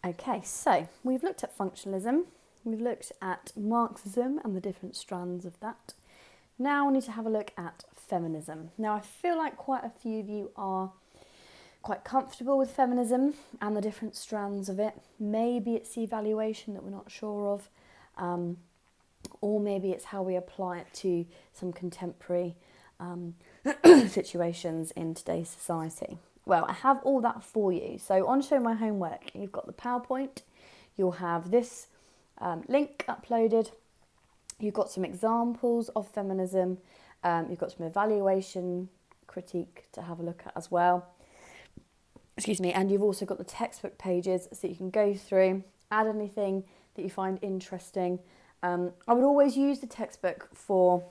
Okay, so we've looked at functionalism, we've looked at Marxism and the different strands of that. Now we need to have a look at feminism. Now I feel like quite a few of you are quite comfortable with feminism and the different strands of it. Maybe it's the evaluation that we're not sure of, or maybe it's how we apply it to some contemporary situations in today's society. Well, I have all that for you. So on Show My Homework, you've got the PowerPoint, you'll have this link uploaded, you've got some examples of feminism, you've got some evaluation critique to have a look at as well. Excuse me, and you've also got the textbook pages so you can go through, add anything that you find interesting. I would always use the textbook for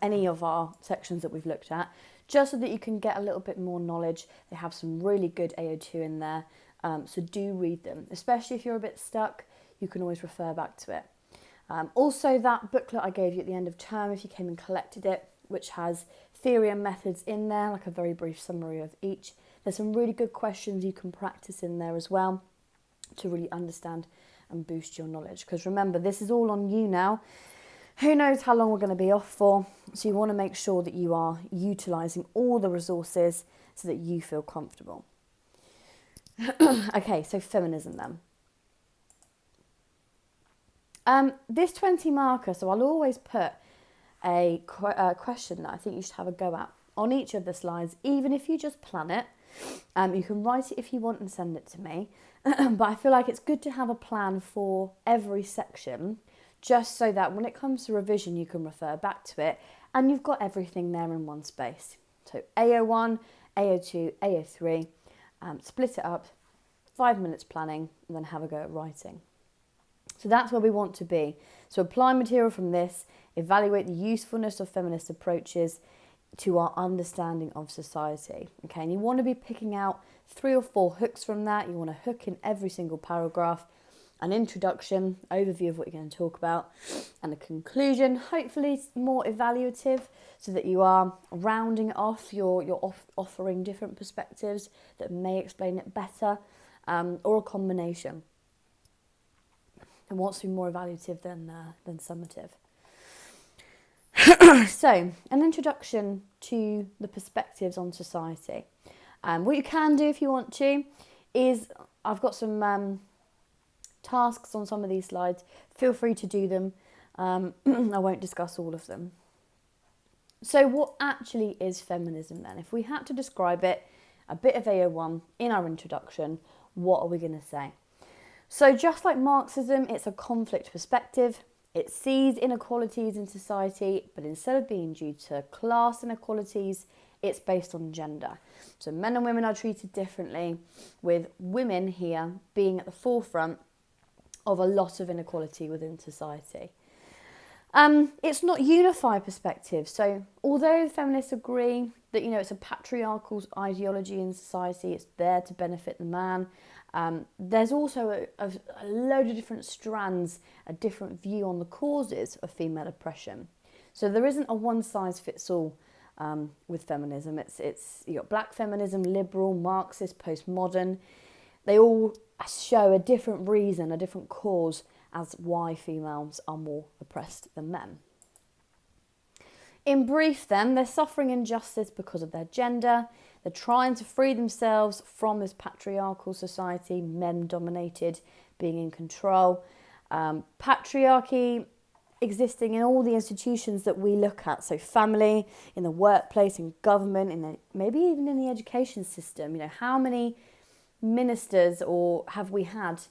any of our sections that we've looked at, just so that you can get a little bit more knowledge. They have some really good AO2 in there, so do read them, especially if you're a bit stuck. You can always refer back to it. Also, that booklet I gave you at the end of term, if you came and collected it, which has theory and methods in there, like a very brief summary of each. There's some really good questions you can practice in there as well to really understand and boost your knowledge. Because remember, this is all on you now. Who knows how long we're going to be off for, so you want to make sure that you are utilising all the resources so that you feel comfortable. Okay, so feminism then. This 20 marker, so I'll always put a question that I think you should have a go at on each of the slides, even if you just plan it. You can write it if you want and send it to me, but I feel like it's good to have a plan for every section, just so that when it comes to revision, you can refer back to it and you've got everything there in one space. So AO1, AO2, AO3, split it up, 5 minutes planning, and then have a go at writing. So that's where we want to be. So apply material from this, evaluate the usefulness of feminist approaches to our understanding of society. Okay, and you want to be picking out 3 or 4 hooks from that. You want to hook in every single paragraph, an introduction, overview of what you're going to talk about, and a conclusion, hopefully more evaluative, so that you are rounding it off, you're offering different perspectives that may explain it better, or a combination. It wants to be more evaluative than summative. So, an introduction to the perspectives on society. What you can do if you want to is, I've got some tasks on some of these slides. Feel free to do them. I won't discuss all of them. So what actually is feminism then? If we had to describe it, a bit of AO1 in our introduction, what are we going to say? So just like Marxism, it's a conflict perspective. It sees inequalities in society, but instead of being due to class inequalities, it's based on gender. So men and women are treated differently, with women here being at the forefront of a lot of inequality within society. It's not unified perspective. So although feminists agree that, it's a patriarchal ideology in society, it's there to benefit the man, there's also a load of different strands, a different view on the causes of female oppression. So there isn't a one-size-fits-all with feminism. It's you got black feminism, liberal, Marxist, postmodern. They all show a different reason, a different cause as why females are more oppressed than men. In brief then, they're suffering injustice because of their gender. They're trying to free themselves from this patriarchal society, men-dominated, being in control. Patriarchy existing in all the institutions that we look at, so family, in the workplace, in government, maybe even in the education system. How many ministers or have we had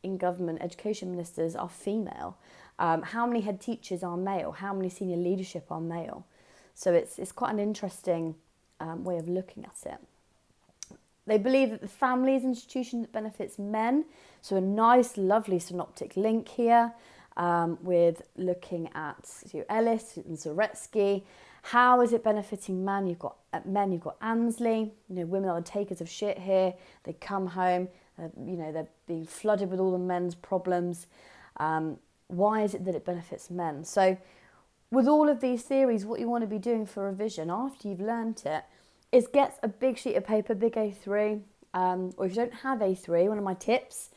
in government, education ministers are female? How many head teachers are male? How many senior leadership are male? So it's quite an interesting way of looking at it. They believe that the family is an institution that benefits men. So a nice, lovely synoptic link here with looking at Ellis and Zaretsky. How is it benefiting men? You've got Ansley. Women are the takers of shit here. They come home. They're being flooded with all the men's problems. Why is it that it benefits men? So with all of these theories, what you want to be doing for revision after you've learnt it is get a big sheet of paper, big A3, or if you don't have A3, one of my tips,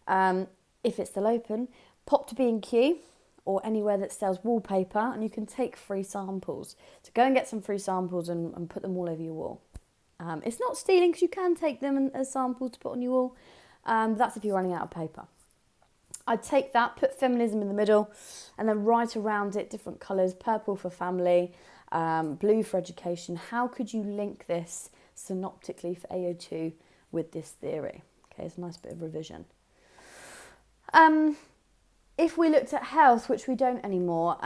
if it's still open, pop to B&Q or anywhere that sells wallpaper, and you can take free samples. So go and get some free samples and put them all over your wall. It's not stealing because you can take them as samples to put on your wall. That's if you're running out of paper. I'd take that, put feminism in the middle, and then write around it different colours, purple for family, blue for education. How could you link this synoptically for AO2 with this theory? Okay, it's a nice bit of revision. If we looked at health, which we don't anymore,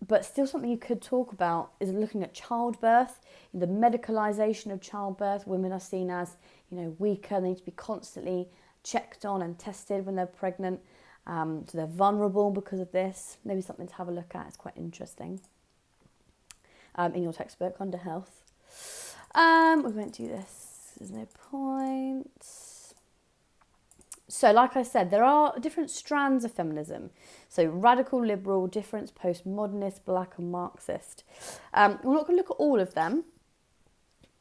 but still something you could talk about, is looking at childbirth, the medicalisation of childbirth. Women are seen as, weaker. They need to be constantly checked on and tested when they're pregnant. So they're vulnerable because of this. Maybe something to have a look at. It's quite interesting. In your textbook under health. We won't do this. There's no point. So like I said, there are different strands of feminism. So radical, liberal, difference, postmodernist, black and Marxist. We're not going to look at all of them.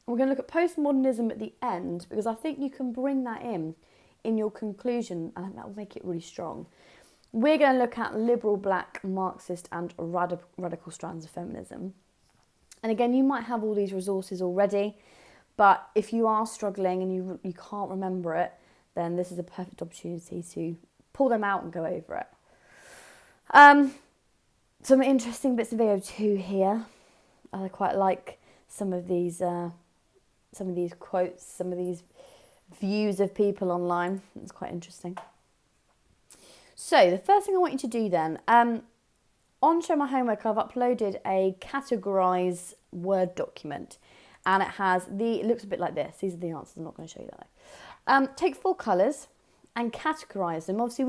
We're going to look at postmodernism at the end, because I think you can bring that in your conclusion, and that will make it really strong. We're going to look at liberal, black, Marxist and radical strands of feminism. And again, you might have all these resources already, but if you are struggling and you can't remember it, then this is a perfect opportunity to pull them out and go over it. Some interesting bits of AO2 here. I quite like some of these quotes, some of these views of people online. It's quite interesting. So the first thing I want you to do then, on Show My Homework, I've uploaded a categorise Word document, and it looks a bit like this. These are the answers. I'm not going to show you that though. Take 4 colours and categorise them. Obviously,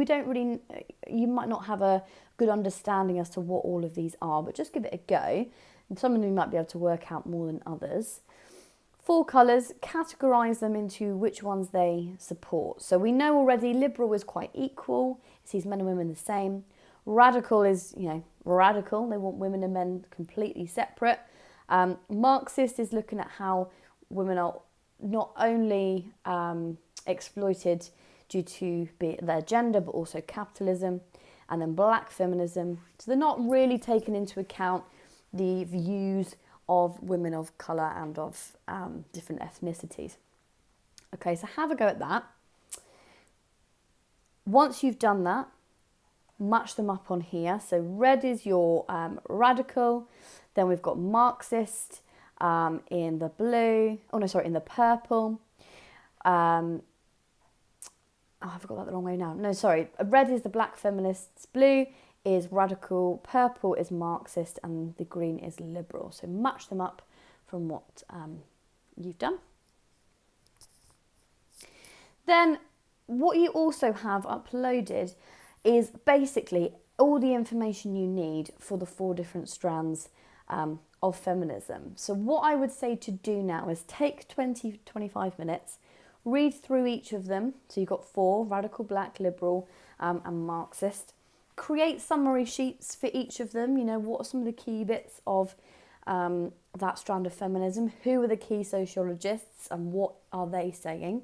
you might not have a good understanding as to what all of these are, but just give it a go. And some of you might be able to work out more than others. 4 colours, categorise them into which ones they support. So we know already liberal is quite equal. It sees men and women the same. Radical is, radical. They want women and men completely separate. Marxist is looking at how women are not only exploited due to their gender, but also capitalism. And then black feminism. So they're not really taking into account the views of women of colour and of different ethnicities. Okay, so have a go at that. Once you've done that, match them up on here. So red is your radical. Then we've got Marxist in the blue. In the purple. I've got that the wrong way now. No, sorry. Red is the black feminists. Blue is radical. Purple is Marxist. And the green is liberal. So match them up from what you've done. Then what you also have uploaded is basically all the information you need for the 4 different strands of feminism. So what I would say to do now is take 20-25 minutes, read through each of them. So you've got 4, radical, black, liberal and Marxist. Create summary sheets for each of them. What are some of the key bits of that strand of feminism? Who are the key sociologists and what are they saying?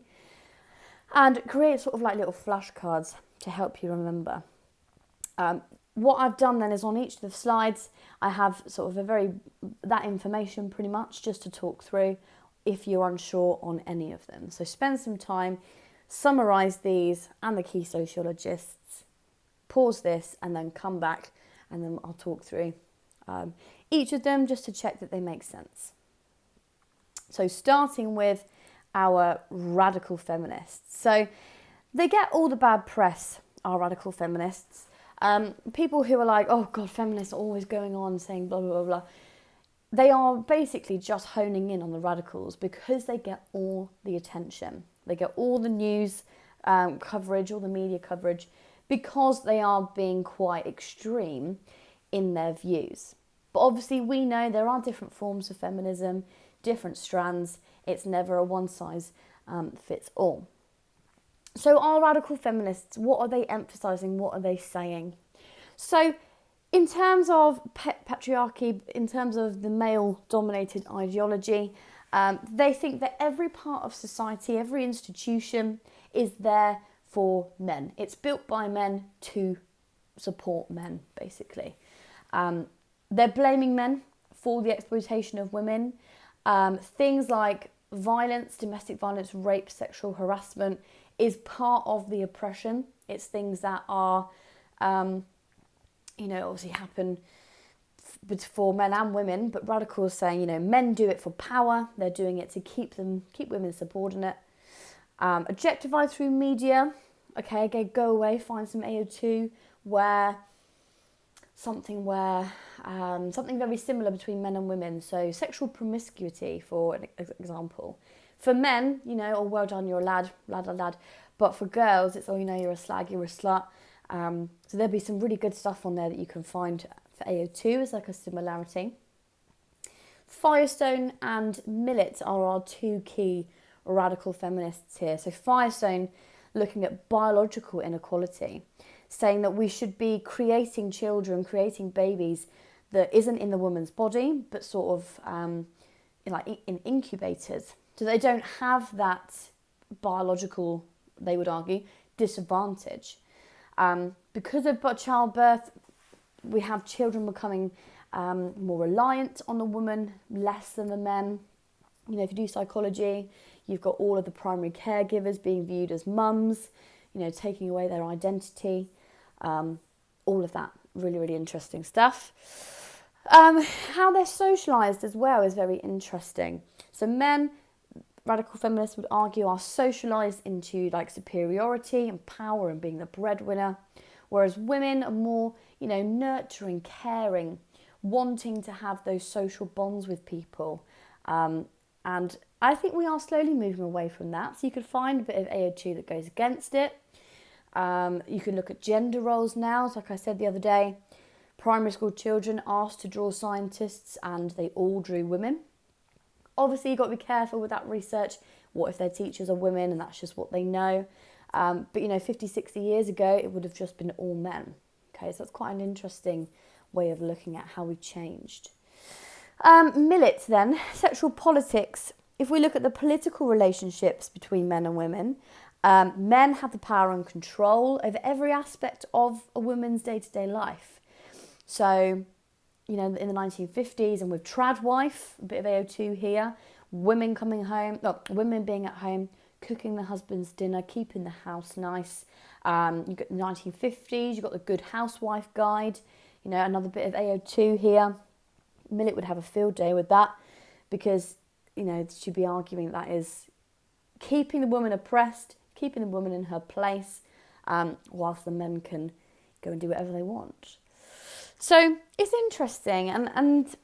And create sort of like little flashcards to help you remember. What I've done then is on each of the slides, I have sort of that information pretty much just to talk through if you're unsure on any of them. So spend some time, summarise these and the key sociologists, pause this and then come back and then I'll talk through each of them just to check that they make sense. So starting with our radical feminists. So they get all the bad press, our radical feminists. People who are like, oh God, feminists are always going on saying blah, blah, blah, blah. They are basically just honing in on the radicals because they get all the attention. They get all the news coverage, all the media coverage, because they are being quite extreme in their views. But obviously we know there are different forms of feminism, different strands. It's never a one size fits all. So our radical feminists, what are they emphasising? What are they saying? So in terms of patriarchy, in terms of the male-dominated ideology, They think that every part of society, every institution is there for men. It's built by men to support men, basically. They're blaming men for the exploitation of women. Things like violence, domestic violence, rape, sexual harassment is part of the oppression. It's things that are, obviously happen for men and women, but radicals saying, men do it for power. They're doing it to keep women subordinate. Objectified through media. Okay, go away, find some AO2 where something very similar between men and women. So sexual promiscuity, for an example. For men, oh, well done, you're a lad. But for girls, it's, oh, you're a slag, you're a slut. So there'll be some really good stuff on there that you can find for AO2 as like a similarity. Firestone and Millet are our two key radical feminists here. So Firestone, looking at biological inequality, saying that we should be creating children, creating babies that isn't in the woman's body, but sort of in incubators. So they don't have that biological, they would argue, disadvantage. Because of childbirth, we have children becoming more reliant on the woman, less than the men. If you do psychology, you've got all of the primary caregivers being viewed as mums, taking away their identity. All of that, really, really interesting stuff. How they're socialised as well is very interesting. So men, radical feminists would argue, are socialised into like superiority and power and being the breadwinner, whereas women are more, nurturing, caring, wanting to have those social bonds with people. And I think we are slowly moving away from that. So you could find a bit of AO2 that goes against it. You can look at gender roles now. So like I said the other day, primary school children asked to draw scientists and they all drew women. Obviously, you've got to be careful with that research. What if their teachers are women and that's just what they know? But 50, 60 years ago, it would have just been all men. Okay, so that's quite an interesting way of looking at how we've changed. Millet then, sexual politics. If we look at the political relationships between men and women, men have the power and control over every aspect of a woman's day-to-day life. So, in the 1950s and with trad wife, a bit of AO2 here, women being at home, cooking the husband's dinner, keeping the house nice. You've got the 1950s, you've got the Good Housewife Guide, another bit of AO2 here. Millet would have a field day with that because, she'd be arguing that is keeping the woman oppressed, keeping the woman in her place, whilst the men can go and do whatever they want. So it's interesting, and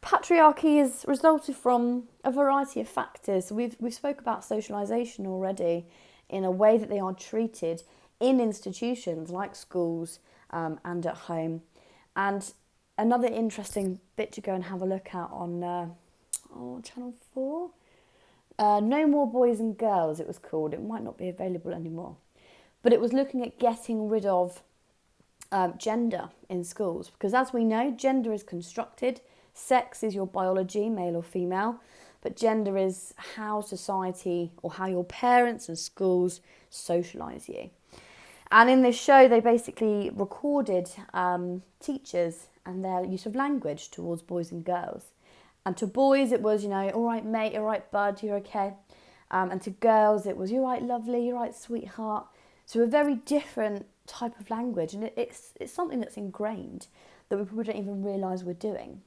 patriarchy has resulted from a variety of factors. So we've spoke about socialisation already in a way that they are treated in institutions like schools and at home. And another interesting bit to go and have a look at on Channel 4, No More Boys and Girls it was called. It might not be available anymore. But it was looking at getting rid of gender in schools, because as we know, gender is constructed. Sex is your biology, male or female, but gender is how society or how your parents and schools socialise you. And in this show, they basically recorded teachers and their use of language towards boys and girls. And to boys, it was, all right, mate, all right, bud, you're okay. And to girls, it was, you're right, lovely, you're right, sweetheart. So a very different type of language, and it's something that's ingrained that we probably don't even realise we're doing.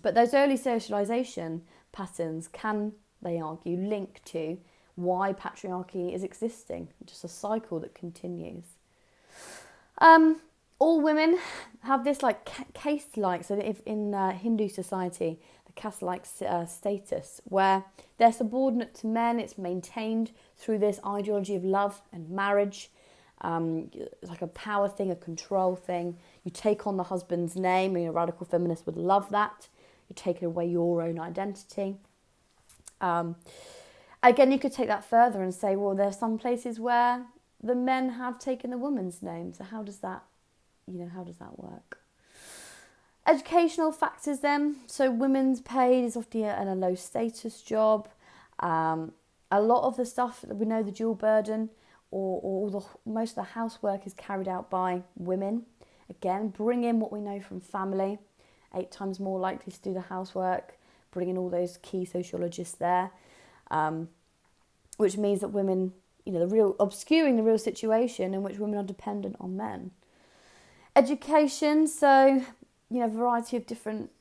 But those early socialisation patterns can, they argue, link to why patriarchy is existing, just a cycle that continues. All women have this caste-like, so if in Hindu society, the caste-like status, where they're subordinate to men. It's maintained through this ideology of love and marriage. It's like a power thing, a control thing. You take on the husband's name, and a radical feminist would love that. You're taking away your own identity. Again, you could take that further and say, well, there's some places where the men have taken the woman's name. So how does that work? Educational factors then. So women's pay is often in a low status job. A lot of the stuff that we know, the dual burden or most of the housework is carried out by women. Again, bring in what we know from family. 8 times more likely to do the housework. Bring in all those key sociologists there. Which means that women, obscuring the real situation in which women are dependent on men. Education, so, variety of different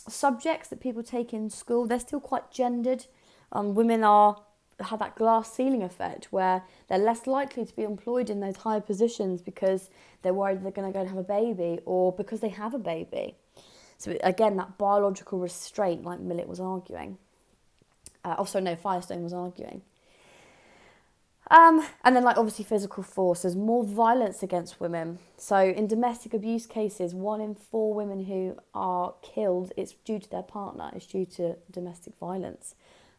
subjects that people take in school. They're still quite gendered. Women have that glass ceiling effect where they're less likely to be employed in those higher positions because they're worried they're going to go and have a baby or because they have a baby. So again, that biological restraint, like Millett was arguing. Firestone was arguing. And then, obviously, physical force. There's more violence against women. So in domestic abuse cases, 1 in 4 women who are killed, it's due to their partner. It's due to domestic violence.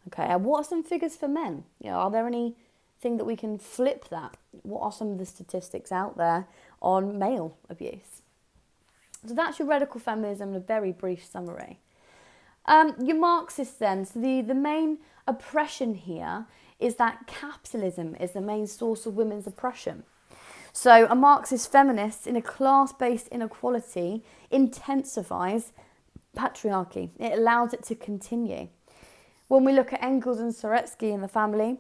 Okay, and what are some figures for men? Are there anything that we can flip that? What are some of the statistics out there on male abuse? So that's your radical feminism in a very brief summary. Your Marxists then, so the main oppression here is that capitalism is the main source of women's oppression. So a Marxist feminist in a class-based inequality intensifies patriarchy. It allows it to continue. When we look at Engels and Soretsky in the family,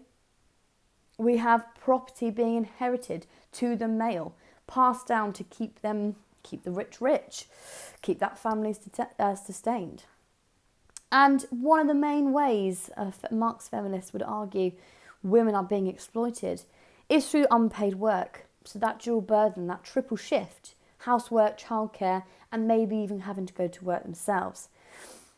we have property being inherited to the male, passed down to keep the rich rich, keep that family sustained. And one of the main ways Marx feminists would argue women are being exploited is through unpaid work. So that dual burden, that triple shift, housework, childcare, and maybe even having to go to work themselves.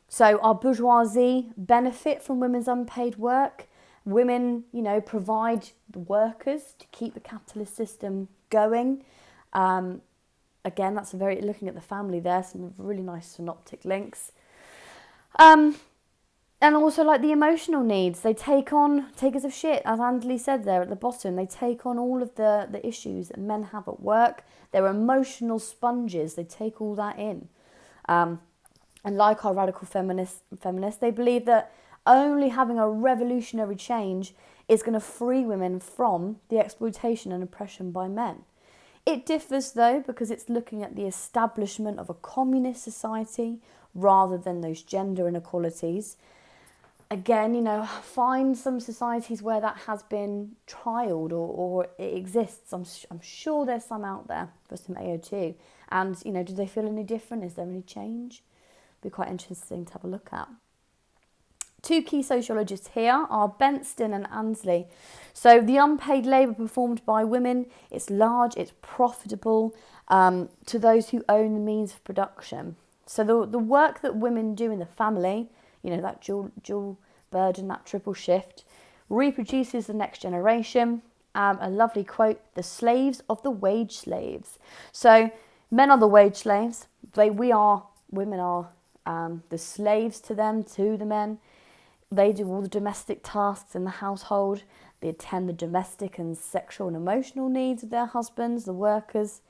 So our bourgeoisie benefit from women's unpaid work. Women, provide the workers to keep the capitalist system going. Again, that's looking at the family there, some really nice synoptic links. And also the emotional needs. They take on takers of shit, as Ansley said there at the bottom. They take on all of the issues that men have at work. They're emotional sponges. They take all that in. And like our radical feminists, they believe that only having a revolutionary change is going to free women from the exploitation and oppression by men. It differs though because it's looking at the establishment of a communist society rather than those gender inequalities. Again, find some societies where that has been trialled or it exists. I'm sure there's some out there for some AO2. And, do they feel any different? Is there any change? Be quite interesting to have a look at. 2 key sociologists here are Benston and Ansley. So the unpaid labour performed by women, it's large, it's profitable to those who own the means of production. So the work that women do in the family, that dual burden, that triple shift, reproduces the next generation. A lovely quote, the slaves of the wage slaves. So men are the wage slaves. Women are the slaves to them, to the men. They do all the domestic tasks in the household. They attend the domestic and sexual and emotional needs of their husbands, the workers.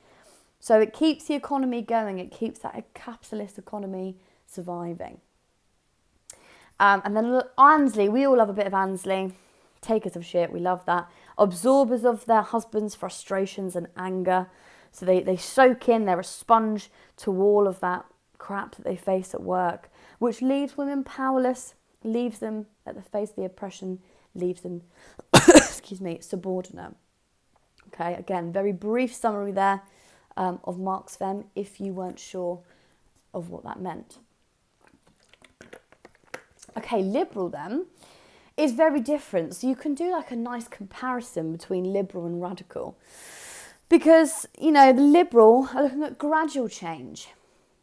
So it keeps the economy going. It keeps that capitalist economy surviving. And then Ansley, we all love a bit of Ansley. Takers of shit, we love that. Absorbers of their husbands' frustrations and anger. So they soak in, they're a sponge to all of that crap that they face at work, which leaves women powerless, leaves them at the face of the oppression, leaves them, subordinate. Okay, again, very brief summary there of Marx Fem, if you weren't sure of what that meant. Okay, liberal then is very different. So you can do a nice comparison between liberal and radical. Because, the liberal are looking at gradual change.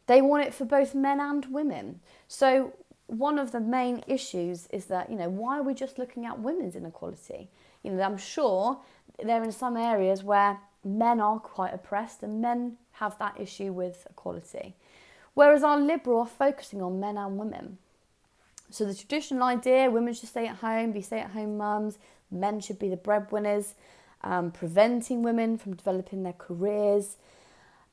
They want it for both men and women. So one of the main issues is that, why are we just looking at women's inequality? I'm sure there are some areas where men are quite oppressed and men have that issue with equality. Whereas our liberal are focusing on men and women. So the traditional idea, women should stay at home, be stay-at-home mums, men should be the breadwinners, preventing women from developing their careers.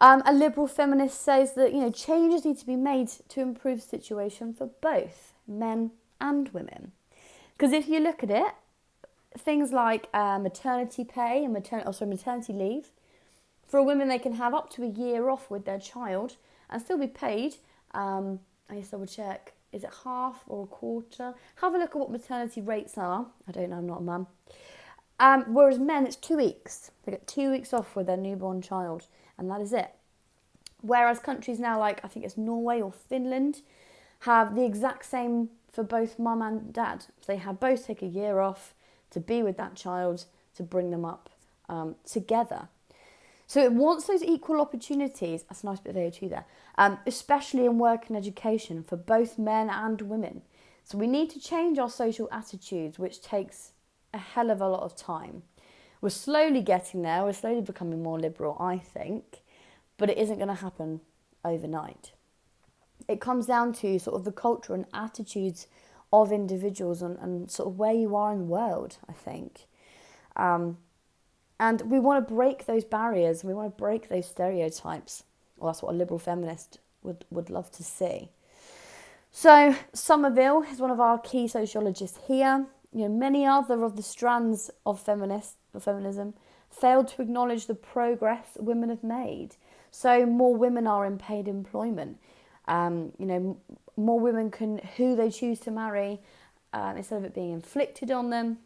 A liberal feminist says that, changes need to be made to improve the situation for both men and women. Because if you look at it, things like maternity pay and maternity leave, for women they can have up to a year off with their child and still be paid. I need to double check. Is it half or a quarter? Have a look at what maternity rates are. I don't know, I'm not a mum. Whereas men, it's 2 weeks. They get 2 weeks off with their newborn child, and that is it. Whereas countries now, like I think it's Norway or Finland, have the exact same for both mum and dad. So they have both take a year off to be with that child, to bring them up together. So it wants those equal opportunities. That's a nice bit of AO2 there. Especially in work and education for both men and women. So we need to change our social attitudes, which takes a hell of a lot of time. We're slowly getting there. We're slowly becoming more liberal, I think. But it isn't going to happen overnight. It comes down to sort of the culture and attitudes of individuals and sort of where you are in the world, I think. And we want to break those barriers. We want to break those stereotypes. Well, that's what a liberal feminist would love to see. So Somerville is one of our key sociologists here. Many other of the strands of feminism failed to acknowledge the progress women have made. So more women are in paid employment. More women who they choose to marry, instead of it being inflicted on them.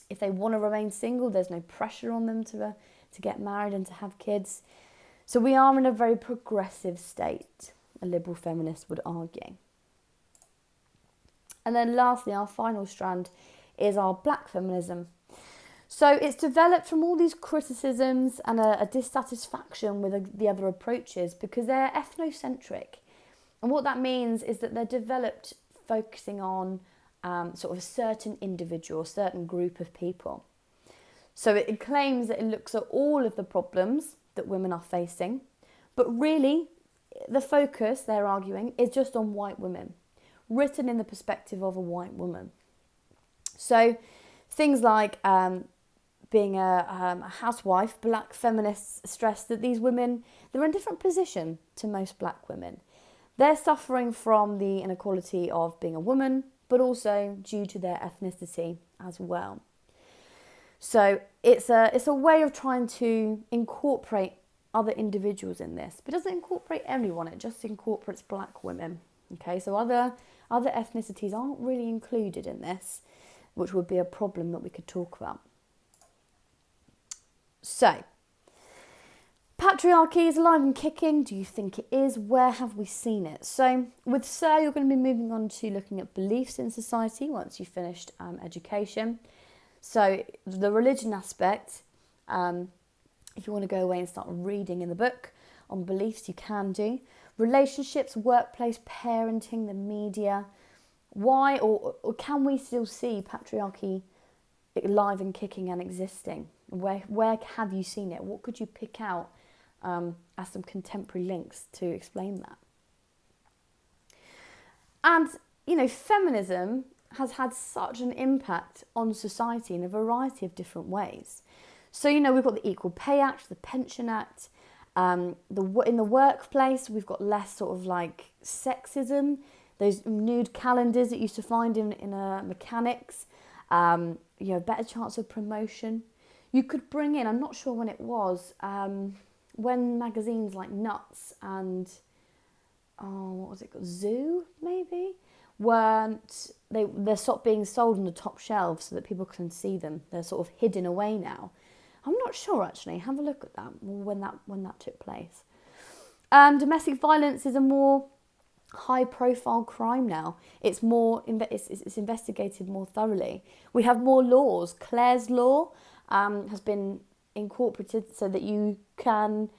If they want to remain single, there's no pressure on them to get married and to have kids. So we are in a very progressive state, a liberal feminist would argue. And then lastly, our final strand is our black feminism. So it's developed from all these criticisms and a dissatisfaction with the other approaches because they're ethnocentric. And what that means is that they're developed focusing on sort of a certain individual, a certain group of people. So it claims that it looks at all of the problems that women are facing, but really the focus, they're arguing, is just on white women, written in the perspective of a white woman. So things like being a housewife, black feminists stress that these women, they're in a different position to most black women. They're suffering from the inequality of being a woman, but also due to their ethnicity as well. So it's a way of trying to incorporate other individuals in this, but it doesn't incorporate everyone, it just incorporates black women. Okay, so other ethnicities aren't really included in this, which would be a problem that we could talk about. So, patriarchy is alive and kicking. Do you think it is? Where have we seen it? So with Sir, you're going to be moving on to looking at beliefs in society once you've finished education. So the religion aspect, if you want to go away and start reading in the book on beliefs, you can do. Relationships, workplace, parenting, the media. Why or can we still see patriarchy alive and kicking and existing? Where have you seen it? What could you pick out as some contemporary links to explain that? And, feminism has had such an impact on society in a variety of different ways. So, we've got the Equal Pay Act, the Pension Act. In the workplace, we've got less sort of like sexism. Those nude calendars that you used to find in mechanics. Better chance of promotion. You could bring in, I'm not sure when it was, when magazines like Nuts and, what was it called, Zoo, maybe? They're stopped being sold on the top shelves so that people can see them. They're sort of hidden away now. I'm not sure actually. Have a look at that when that took place. Domestic violence is a more high-profile crime now. It's it's investigated more thoroughly. We have more laws. Clare's Law has been incorporated so that you can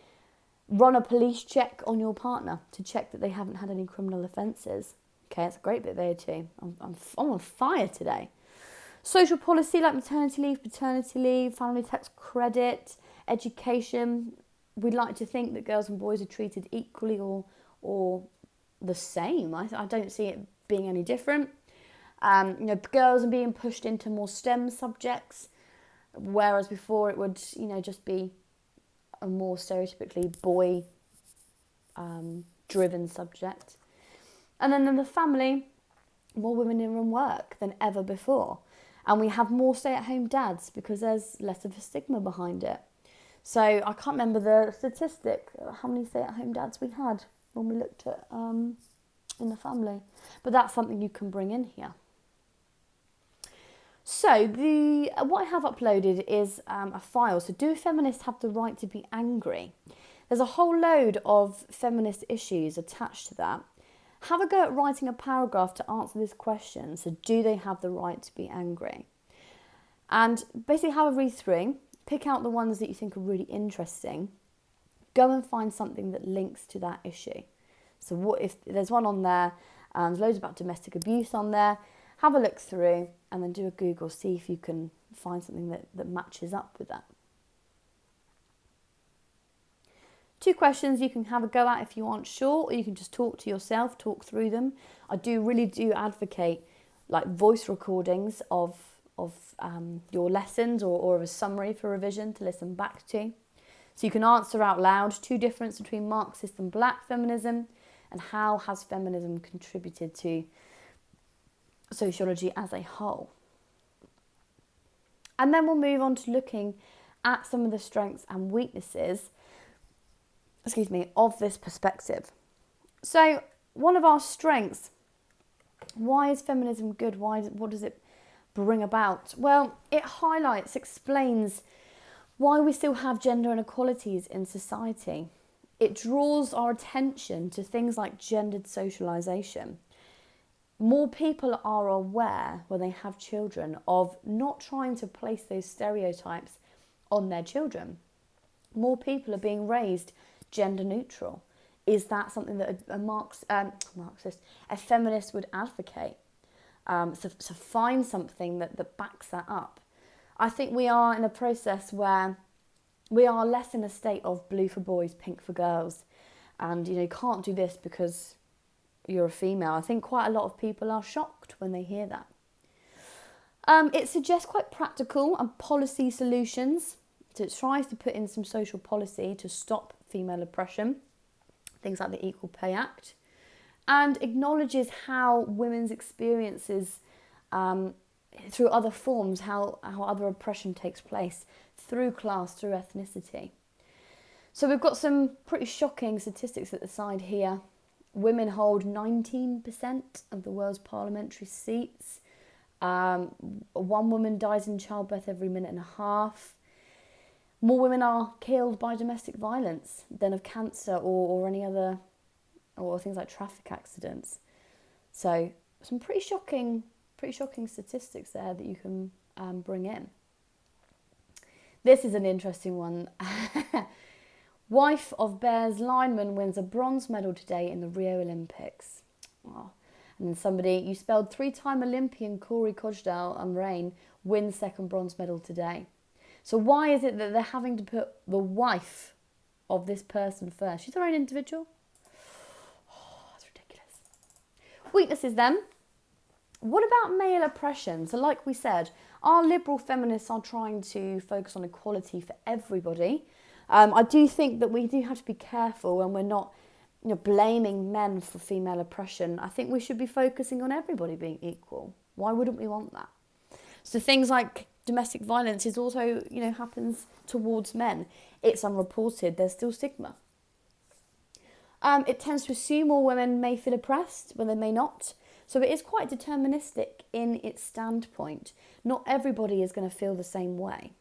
run a police check on your partner to check that they haven't had any criminal offences. Okay, that's a great bit there too. I'm on fire today. Social policy like maternity leave, paternity leave, family tax credit, education. We'd like to think that girls and boys are treated equally or the same. I don't see it being any different. Girls are being pushed into more STEM subjects, whereas before it would, just be a more stereotypically boy driven subject. And then in the family, more women in work than ever before. And we have more stay-at-home dads because there's less of a stigma behind it. So I can't remember the statistic, how many stay-at-home dads we had when we looked at in the family. But that's something you can bring in here. So what I have uploaded is a file. So do feminists have the right to be angry? There's a whole load of feminist issues attached to that. Have a go at writing a paragraph to answer this question. So do they have the right to be angry? And basically have a read through, pick out the ones that you think are really interesting, go and find something that links to that issue. So what if there's one on there, there's loads about domestic abuse on there, have a look through and then do a Google, see if you can find something that matches up with that. 2 questions you can have a go at if you aren't sure, or you can just talk to yourself, talk through them. I really do advocate like voice recordings of your lessons or of a summary for revision to listen back to. So you can answer out loud 2 differences between Marxist and black feminism, and how has feminism contributed to sociology as a whole. And then we'll move on to looking at some of the strengths and weaknesses of this perspective. So one of our strengths, why is feminism good? What does it bring about? Well, it explains why we still have gender inequalities in society. It draws our attention to things like gendered socialisation. More people are aware when they have children of not trying to place those stereotypes on their children. More people are being raised gender neutral. Is that something that a feminist would advocate? So find something that backs that up. I think we are in a process where we are less in a state of blue for boys, pink for girls, and you can't do this because you're a female. I think quite a lot of people are shocked when they hear that. It suggests quite practical and policy solutions. So it tries to put in some social policy to stop female oppression, things like the Equal Pay Act, and acknowledges how women's experiences through other forms, how other oppression takes place through class, through ethnicity. So we've got some pretty shocking statistics at the side here. Women hold 19% of the world's parliamentary seats. 1 woman dies in childbirth every minute and a half. More women are killed by domestic violence than of cancer or any other, or things like traffic accidents. So some pretty shocking statistics there that you can bring in. This is an interesting one. Wife of Bears lineman wins a bronze medal today in the Rio Olympics. Oh. And then somebody, you spelled 3-time Olympian Corey Cojdal and Rain wins 2nd bronze medal today. So why is it that they're having to put the wife of this person first? She's her own individual. Oh, that's ridiculous. Weaknesses then. What about male oppression? So like we said, our liberal feminists are trying to focus on equality for everybody. I do think that we do have to be careful when we're not blaming men for female oppression. I think we should be focusing on everybody being equal. Why wouldn't we want that? So things like domestic violence is also, happens towards men. It's unreported. There's still stigma. It tends to assume all women may feel oppressed when they may not. So it is quite deterministic in its standpoint. Not everybody is going to feel the same way.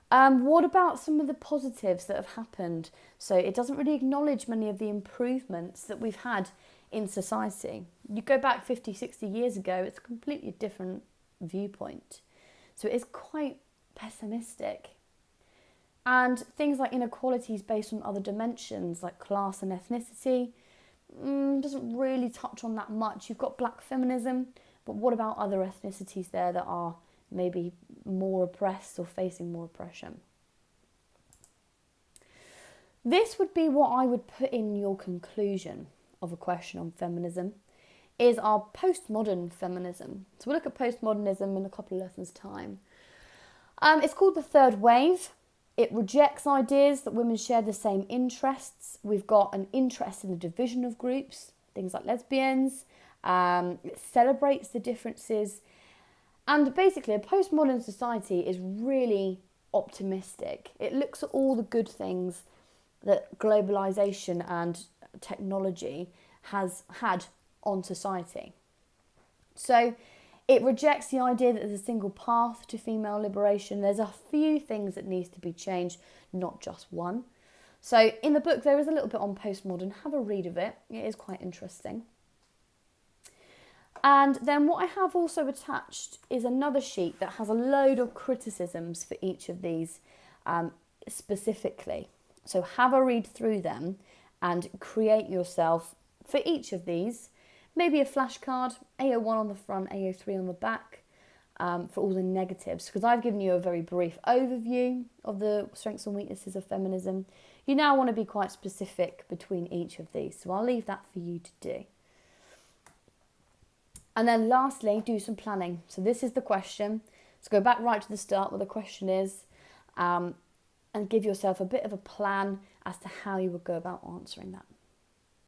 What about some of the positives that have happened? So it doesn't really acknowledge many of the improvements that we've had in society. You go back 50, 60 years ago, it's a completely different viewpoint. So it is quite pessimistic. And things like inequalities based on other dimensions like class and ethnicity doesn't really touch on that much. You've got black feminism, but what about other ethnicities there that are maybe more oppressed or facing more oppression? This would be what I would put in your conclusion of a question on feminism, is our postmodern feminism. So we'll look at postmodernism in a couple of lessons' time. It's called the third wave. It rejects ideas that women share the same interests. We've got an interest in the division of groups, things like lesbians. It celebrates the differences. And basically, a postmodern society is really optimistic. It looks at all the good things that globalization and technology has had on society. So it rejects the idea that there's a single path to female liberation. There's a few things that needs to be changed, not just one. So in the book, there is a little bit on postmodern. Have a read of it. It is quite interesting. And then what I have also attached is another sheet that has a load of criticisms for each of these specifically. So have a read through them and create yourself, for each of these, maybe a flashcard, AO1 on the front, AO3 on the back, for all the negatives. Because I've given you a very brief overview of the strengths and weaknesses of feminism. You now want to be quite specific between each of these. So I'll leave that for you to do. And then lastly, do some planning. So this is the question. So go back right to the start where the question is, and give yourself a bit of a plan as to how you would go about answering that.